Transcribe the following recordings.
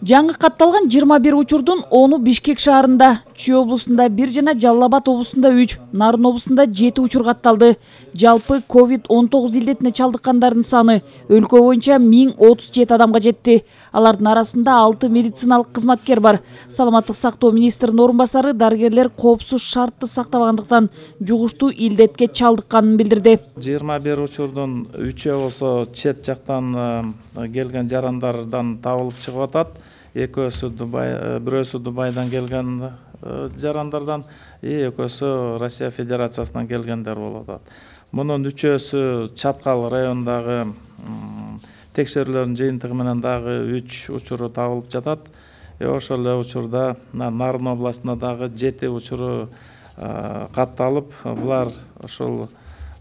Жаңы катталган 21 учурдун 10-у Бишкек шаарында, Чүй облусунда 1 жана Жалал Абад облусунда 3, Нарын облусунда 7 учур катталды. Жалпы COVID-19 илдетине чалдыккандардын саны өлкө боюнча 1037 адамга жетти. Алардын арасында 6 медициналык кызматкер бар. Саламаттык сактоо министринин орун басары дарыгерлер коопсуз шартты сактабагандыктан жугуштуу илдетке чалдыкканын билдирди. 21 учурдун 3-ө болсо чет жактан келген жарандардан табылып чыгып атат. Бирөөсү Дубайдан келген жарандардан, экөөсү Россия Федерациясынан келгендер болуп атат. Мунун 3-өсү Чаткал районундагы текшерүүлөрдүн жыйынтыгы менен дагы 3 учуру табылып жатат. Ошол эле учурда Нарын областында дагы 7 учуру катталып, булар ошол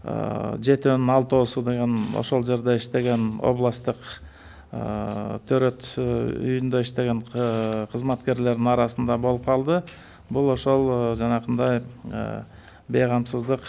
7-нин 6-оосу деген ошол жерде иштеген областтык төрөт үйүндө иштеген кызматкерлердин арасында болуп калды. Бул ошол жанакындай бейгамсыздык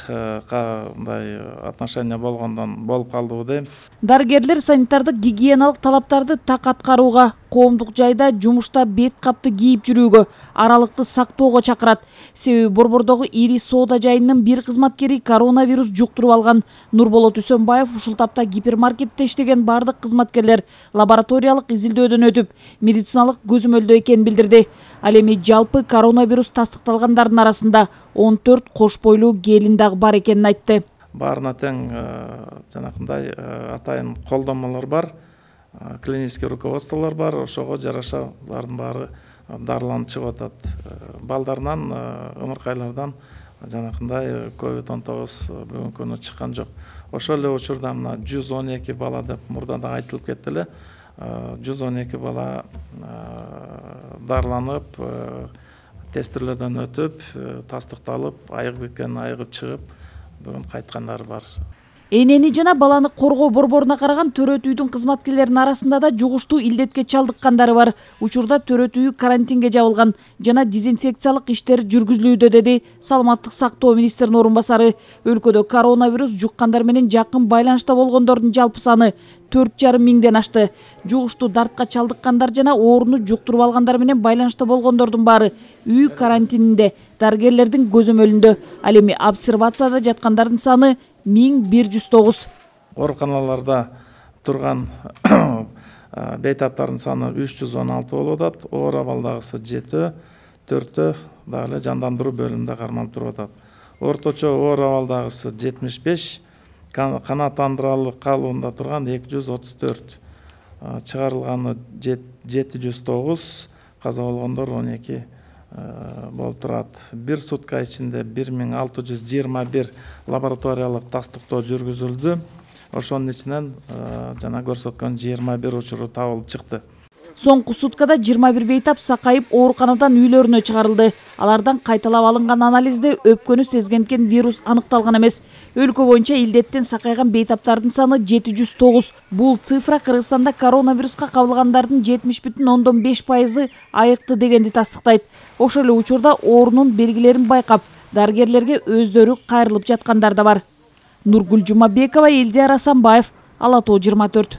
кандай отношение болгондон болуп калдыбы дейм. Дарыгерлер санитардык гигиеналык талаптарды так аткарууга, коомдук жайда жумушта бет капты кийип жүрүүгө, аралыкты сактоого чакырат. Себеби Борбордогу ири соода жайынын бир кызматкери коронавирус жуктуруп алган. Нурболот Үсөнбаев ушул тапта гипермаркетте иштеген бардык кызматкерлер лабораториялык изилдөөдөн өтүп, медициналык көзөмөлдөө экенин билдирди. Ал эми жалпы коронавирус тастыкталгандардын арасында 14 кош бойлуу келин дагы бар экенин айтты. Баарына тең жанакындай атайын колдонмолор бар, клинический руководстволор бар, ошого жараша булардын баары дарыланып чыгып атат. Балдарынан, ымыркайлардан жанакындай COVID-19 бүгүнкү күнү чыккан жок. Ошол эле учурда мына 112 бала деп мурда да айтылып кетти эле. 112 бала дарыланып, тестирлерден өтүп, тастыкталып, айыгып кеткен, айыгып чыгып, бүгүн кайткандар бар. Энени жана баланы коргоо борборуна караган төрөт үйдүн кызматкерлеринин арасында да жугуштуу илдетке чалдыккандары бар. Учурда төрөт үйү карантинге жабылган жана дезинфекциялык иштер жүргүзүлүүдө, деди Саламаттык сактоо министринин орун басары. Өлкөдө коронавирус жуккандар менен жакын байланышта болгондордун жалпы саны 4,5 миңден ашты. Жугуштуу дартка чалдыккандар жана ооруну жуктуруп алгандар менен байланышта болгондордун баары үй карантининде, дарыгерлердин көзөмөлүндө. Ал эми обсервацияда жаткандардын саны 1109. Ооруканаларда турган бейтаптардын саны 316 болуп атат. Оор абалдагысы 7, 4 дагы эле жандандыруу бөлүмүндө кармалып туруп атат. Орточо оор абалдагысы 75, канааттандырылып калуунда турган 234, чыгарылганы 709, каза болгондор 12 болуп турат. Бир сутка ичинде 1621 лабораториялык тастыктоо жүргүзүлдү. Ошонун ичинен жана көрсөткөн 21 учуру табылып чыкты. Соңку суткада 21 бейтап сакайып ооруканадан үйлөрүнө чыгарылды. Алардан кайталап алынган анализде өпкөнү сезгенкен вирус аныкталган эмес. Өлкө боюнча илдеттен сакайган бейтаптардын саны 709. Бул цифра Кыргызстанда коронавируска кабылгандардын 70,5% айыкты дегенди тастыктайт. Ошол эле учурда оорунун белгилерин байкап, дарыгерлерге өздөрү кайрылып жаткандар да бар. Нургүл Жумабекова, Элдияр Асанбаев, Ала Тоо 24.